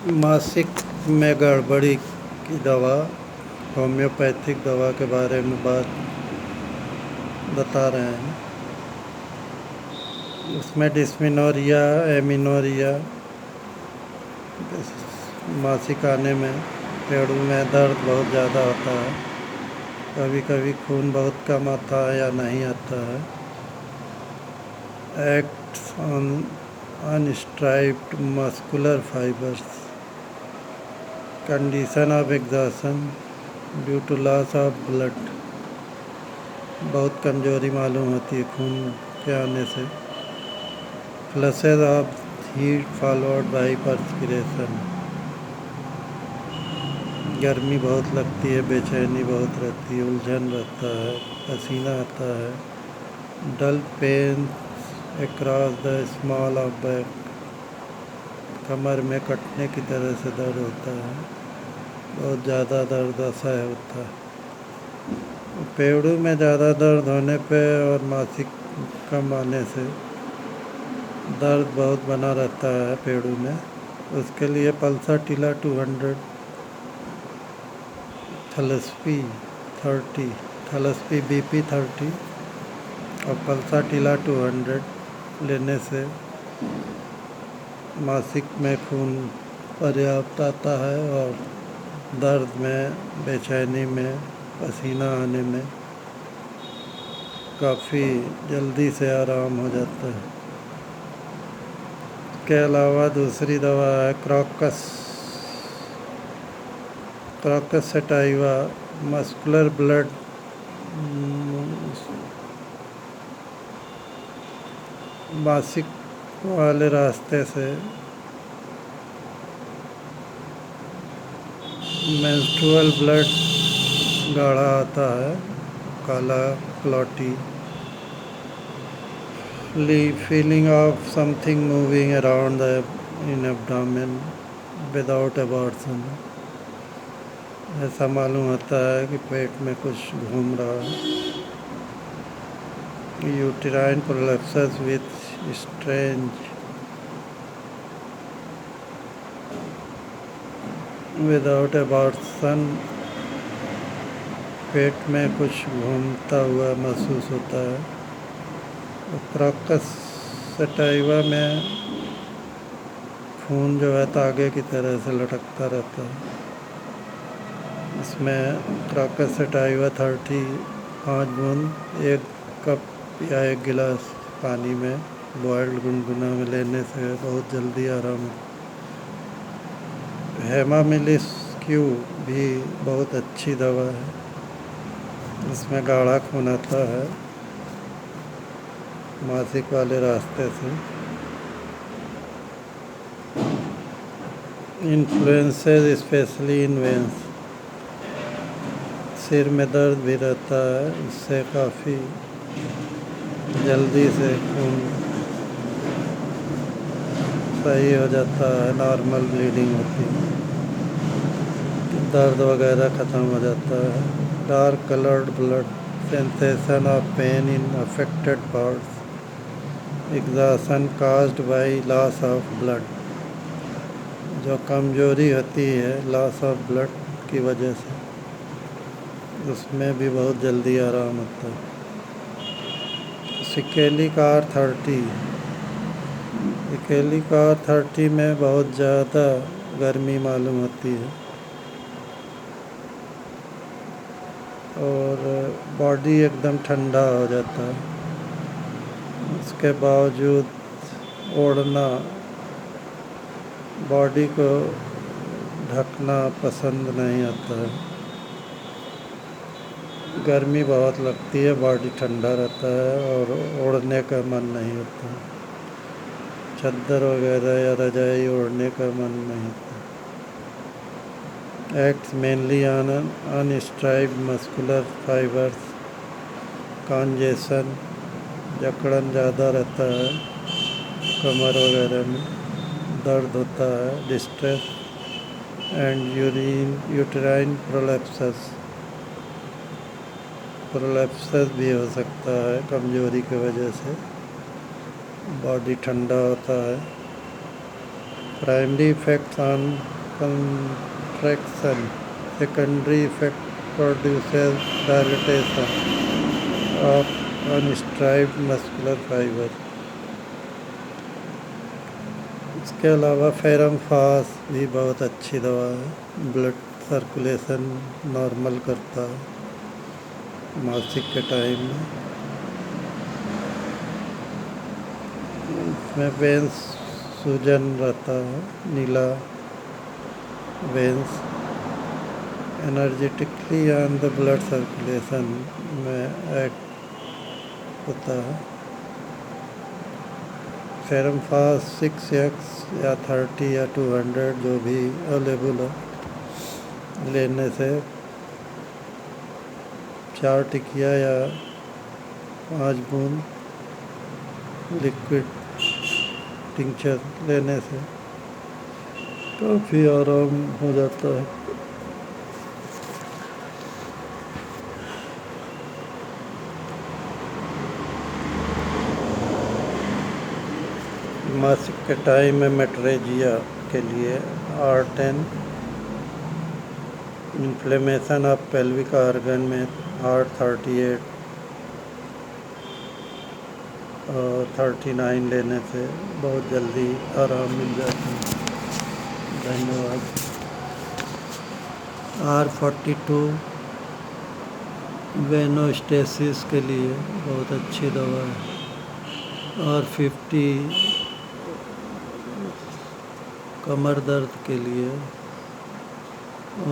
मासिक में गड़बड़ी की दवा, होम्योपैथिक दवा के बारे में बता रहे हैं। उसमें डिस्मेनोरिया, एमिनोरिया, मासिक आने में पेड़ों में दर्द बहुत ज़्यादा होता है। कभी कभी खून बहुत कम आता है या नहीं आता है। Acts on unstriped muscular fibres, condition of exhaustion due to loss of blood, बहुत कमजोरी मालूम होती है खून के आने से। Flushes of heat followed by perspiration, गर्मी बहुत लगती है, बेचैनी बहुत रहती है, उलझन रहता है, पसीना आता है। Dull pain across the small of back, कमर में कटने की तरह से दर्द होता है, बहुत ज़्यादा दर्द असह्य होता है। पेड़ों में ज़्यादा दर्द होने पे और मासिक कम आने से दर्द बहुत बना रहता है पेड़ों में। उसके लिए पल्साटिला 200, थैलेस्पी 30, थैलेस्पी BP 30 और पल्साटिला 200 लेने से मासिक में खून पर्याप्त आता है और दर्द में, बेचैनी में, पसीना आने में काफ़ी जल्दी से आराम हो जाता है। इसके अलावा दूसरी दवा है क्रॉकस सटाइवा, मस्कुलर ब्लड मासिक वाले रास्ते से मेंस्ट्रुअल ब्लड गाढ़ा आता है, काला क्लॉटी, feeling of something moving around in abdomen without abortion, ऐसा मालूम होता है कि पेट में कुछ घूम रहा है। Uterine prolapsis with strange without abortion, पेट में कुछ घूमता हुआ महसूस होता है। क्रॉकस सटाइवा में खून जो है तागे की तरह से लटकता रहता है। इसमें क्रॉकस सटाइवा 30 5 बूंद 1 कप या 1 गिलास पानी में बॉयल्ड गुनगुना में लेने से बहुत जल्दी आराम होता है। हेमामिलिस क्यू भी बहुत अच्छी दवा है, इसमें गाढ़ा खून आता है मासिक वाले रास्ते से। इन्फ्लुएंसेस स्पेशली इन वेंस, सिर में दर्द भी रहता है, इससे काफ़ी जल्दी से खून सही हो जाता है, नॉर्मल ब्लीडिंग होती है, दर्द वगैरह ख़त्म हो जाता है। Dark coloured blood, sensation of pain in affected parts, exhaustion caused by loss of blood, जो कमजोरी होती है लॉस ऑफ ब्लड की वजह से, उसमें भी बहुत जल्दी आराम होता है। सिकेलिकार 30 में बहुत ज़्यादा गर्मी मालूम होती है और बॉडी एकदम ठंडा हो जाता है। उसके बावजूद ओढ़ना, बॉडी को ढकना पसंद नहीं आता है। गर्मी बहुत लगती है, बॉडी ठंडा रहता है और ओढ़ने का मन नहीं होता, चादर वगैरह या रजाई ओढ़ने का मन नहीं होता। Acts mainly on unstriped muscular fibres, congestion, जकड़न ज़्यादा रहता है कमर वगैरह में, दर्द होता है, डिस्ट्रेस एंड यूटेराइन प्रोलैप्सिस भी हो सकता है कमजोरी की वजह से, बॉडी ठंडा होता है। Primary effects on contraction. Secondary effect produces dilatation of unstriped muscular fiber. इसके अलावा फेरम फास भी बहुत अच्छी दवा है, ब्लड सर्कुलेशन नॉर्मल करता है मासिक के टाइम में। इसमें वेंस सूजन रहता है, नीला veins energetically on the blood circulation में एक्ट होता है। फेरम फास 6x या 30 या 200 जो भी अवेलेबल है लेने से 4 टिकिया या 5 बूंद लिक्विड टिंचर लेने से काफ़ी आराम हो जाता है। मासिक के टाइम में मेट्रेजिया के लिए R10, inflammation of pelvic organ में R38 और 39 लेने से बहुत जल्दी आराम मिल जाता है। धन्यवाद। R42 वेनोस्टेसिस के लिए बहुत अच्छी दवा है। R50 कमर दर्द के लिए,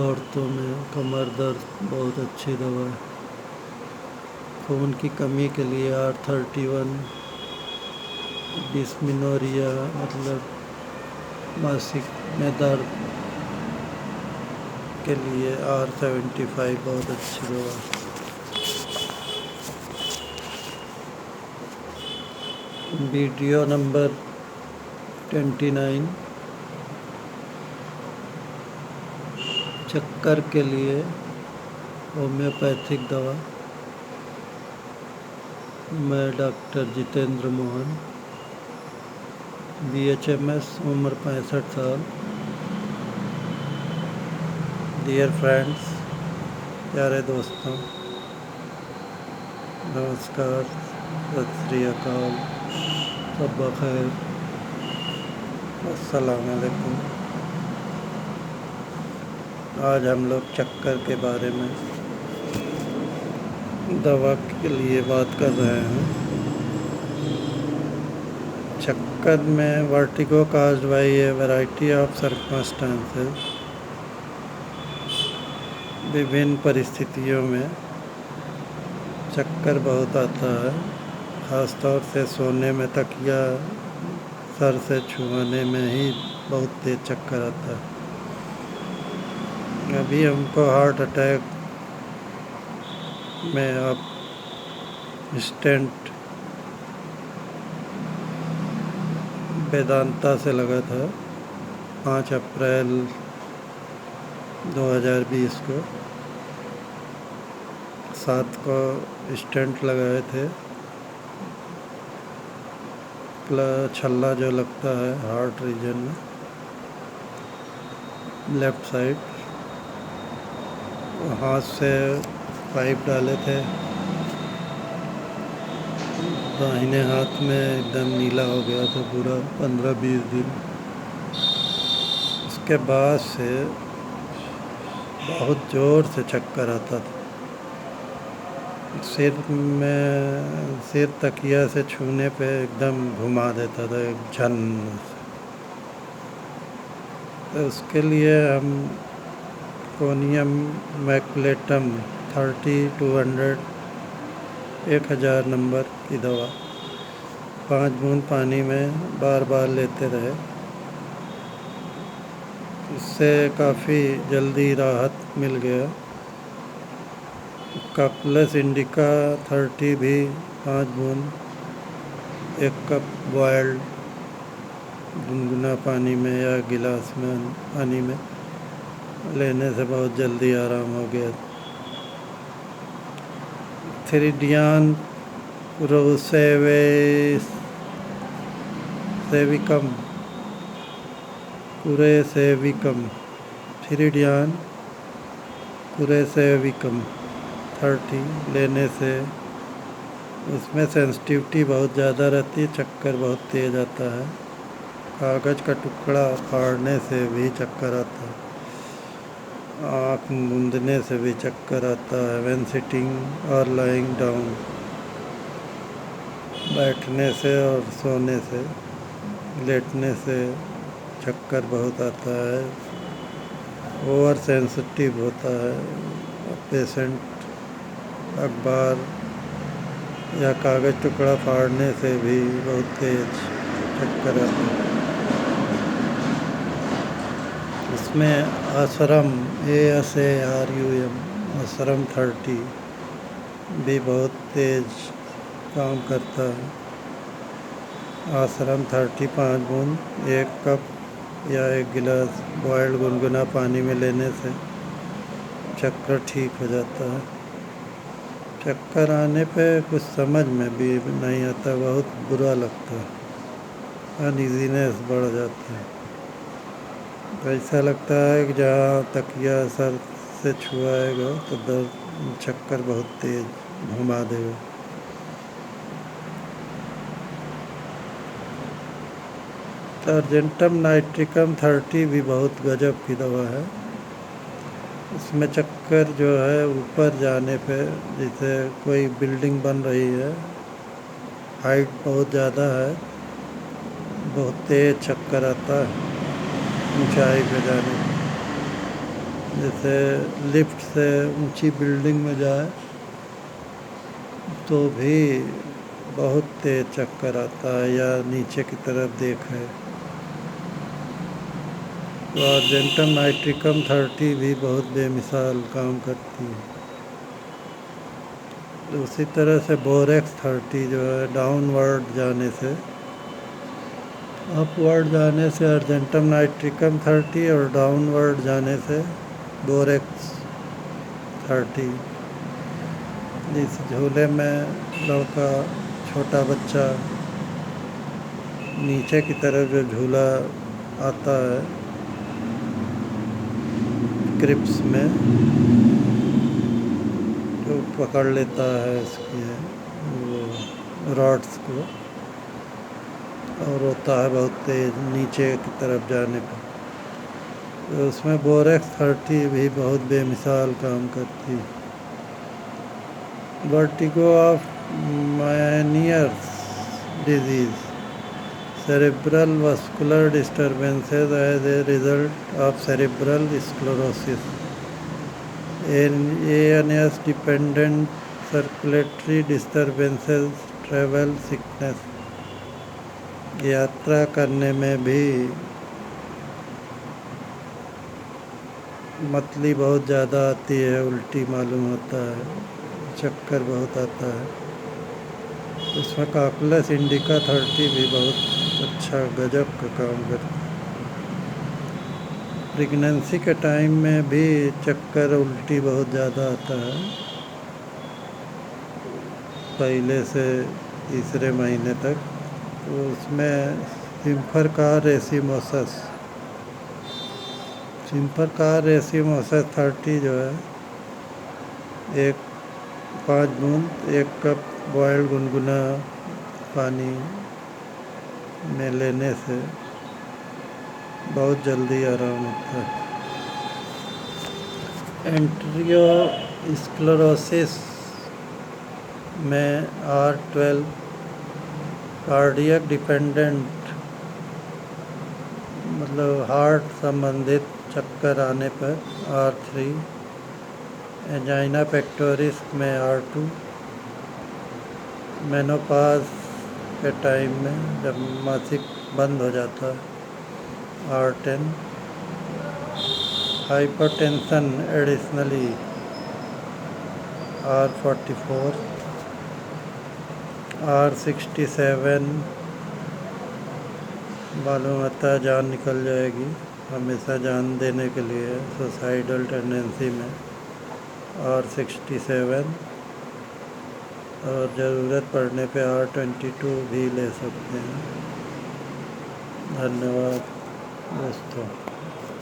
औरतों में कमर दर्द बहुत अच्छी दवा है। खून की कमी के लिए R31, डिस्मिनोरिया मतलब मासिक में दर्द के लिए R75 बहुत अच्छी दवा है। वीडियो नंबर 29 चक्कर के लिए होम्योपैथिक दवा। मैं डॉक्टर जितेंद्र मोहन, BHMS, उम्र 65 साल। डियर फ्रेंड्स, प्यारे दोस्तों, नमस्कार, सत श्री अकाल, सब बखैर, अस्सलाम वालेकुम। आज हम लोग चक्कर के बारे में दवा के लिए बात कर रहे हैं। चक्कर में vertigo caused by A variety of circumstances, विभिन्न परिस्थितियों में चक्कर बहुत आता है। ख़ास तौर से सोने में तकिया सर से छुआने में ही बहुत तेज चक्कर आता है। अभी हमको हार्ट अटैक में अब स्टेंट वेदांता से लगा था 5 अप्रैल 2020 को। 7 को स्टेंट लगाए थे। छल्ला जो लगता है हार्ट रीजन में लेफ़्ट साइड, हाथ से पाइप डाले थे। दाहिने हाथ में एकदम नीला हो गया था पूरा 15-20 दिन। उसके बाद से बहुत ज़ोर से चक्कर आता था। सिर तकिया से छूने पे एकदम घुमा देता था एक झन से। तो उसके लिए हम कोनियम मैकुलेटम 30-200 1000 नंबर की दवा 5 बूंद पानी में बार बार लेते रहे। इससे काफ़ी जल्दी राहत मिल गया। कपलेस इंडिका 30 भी 5 बूंद 1 कप बॉयल्ड गुनगुना पानी में या गिलास में पानी में लेने से बहुत जल्दी आराम हो गया। थ्रिडियन रोसेविकम कुरेसेविकम थीरिडियन कुरेसेविकम 30 लेने से उसमें सेंसिटिविटी बहुत ज़्यादा रहती है, चक्कर बहुत तेज़ आता है। कागज़ का टुकड़ा फाड़ने से भी चक्कर आता है, आँख मूंदने से भी चक्कर आता है। व्हेन सिटिंग और लाइंग डाउन, बैठने से और सोने से, लेटने से चक्कर बहुत आता है। ओवर सेंसिटिव होता है पेशेंट। अखबार या कागज़ टुकड़ा फाड़ने से भी बहुत तेज चक्कर आता है। इसमें आश्रम ASARUM आश्रम 30 भी बहुत तेज काम करता है। आश्रम 30 5 बूंद 1 कप या 1 गिलास बॉयल्ड गुनगुना पानी में लेने से चक्कर ठीक हो जाता है। चक्कर आने पे कुछ समझ में भी नहीं आता, बहुत बुरा लगता है, अनइजीनेस बढ़ जाता है। तो ऐसा लगता है कि जहाँ तकिया सर से छुआएगा तो दर्द चक्कर बहुत तेज घुमा देगा। अर्जेंटम नाइट्रिकम 30 भी बहुत गजब की दवा है। इसमें चक्कर जो है ऊपर जाने पे, जैसे कोई बिल्डिंग बन रही है, हाइट बहुत ज़्यादा है, बहुत तेज चक्कर आता है ऊंचाई पे जाने पे। जैसे लिफ्ट से ऊंची बिल्डिंग में जाए तो भी बहुत तेज चक्कर आता है, या नीचे की तरफ देखे तो अर्जेंटम नाइट्रिकम 30 भी बहुत बेमिसाल काम करती है। उसी तरह से बोरेक्स 30 जो है डाउनवर्ड जाने से, अपवर्ड जाने से अर्जेंटम नाइट्रिकम 30 और डाउनवर्ड जाने से बोरेक्स 30। इस झूले में लड़का, छोटा बच्चा, नीचे की तरफ जो झूला आता है क्रिप्स में, जो पकड़ लेता है इसकी वो रॉड्स को और होता है बहुत तेज नीचे की तरफ जाने पर। तो उसमें बोरेक्स 30 भी बहुत बेमिसाल काम करती है। Vertigo of मेनियर्स disease, cerebral vascular disturbances as a result of cerebral sclerosis, ANS dependent circulatory disturbances, travel sickness। यात्रा करने में भी मतली बहुत ज़्यादा आती है, उल्टी मालूम होता है, चक्कर बहुत आता है। उसमें काकुलस इंडिका 30 भी बहुत अच्छा गजब का काम करता है। प्रेगनेंसी के टाइम में भी चक्कर उल्टी बहुत ज़्यादा आता है, पहले से तीसरे महीने तक। तो उसमें सिम्फरकार रेसिमोसस 30 जो है 5 बूंद 1 कप बॉयल्ड गुनगुना पानी में लेने से बहुत जल्दी आराम होता है। एंटीरियोस्क्लेरोसिस में R12 कार्डियक डिपेंडेंट, मतलब हार्ट संबंधित चक्कर आने पर R3, एंजाइना पेक्टोरिस में R2, मेनोपॉज के टाइम में जब मासिक बंद हो जाता है R10, hypertension additionally R44, R67 मालूम होता है जान निकल जाएगी, हमेशा जान देने के लिए सुसाइडल टेंडेंसी में R67, और ज़रूरत पड़ने पे R22 भी ले सकते हैं। धन्यवाद। بس تو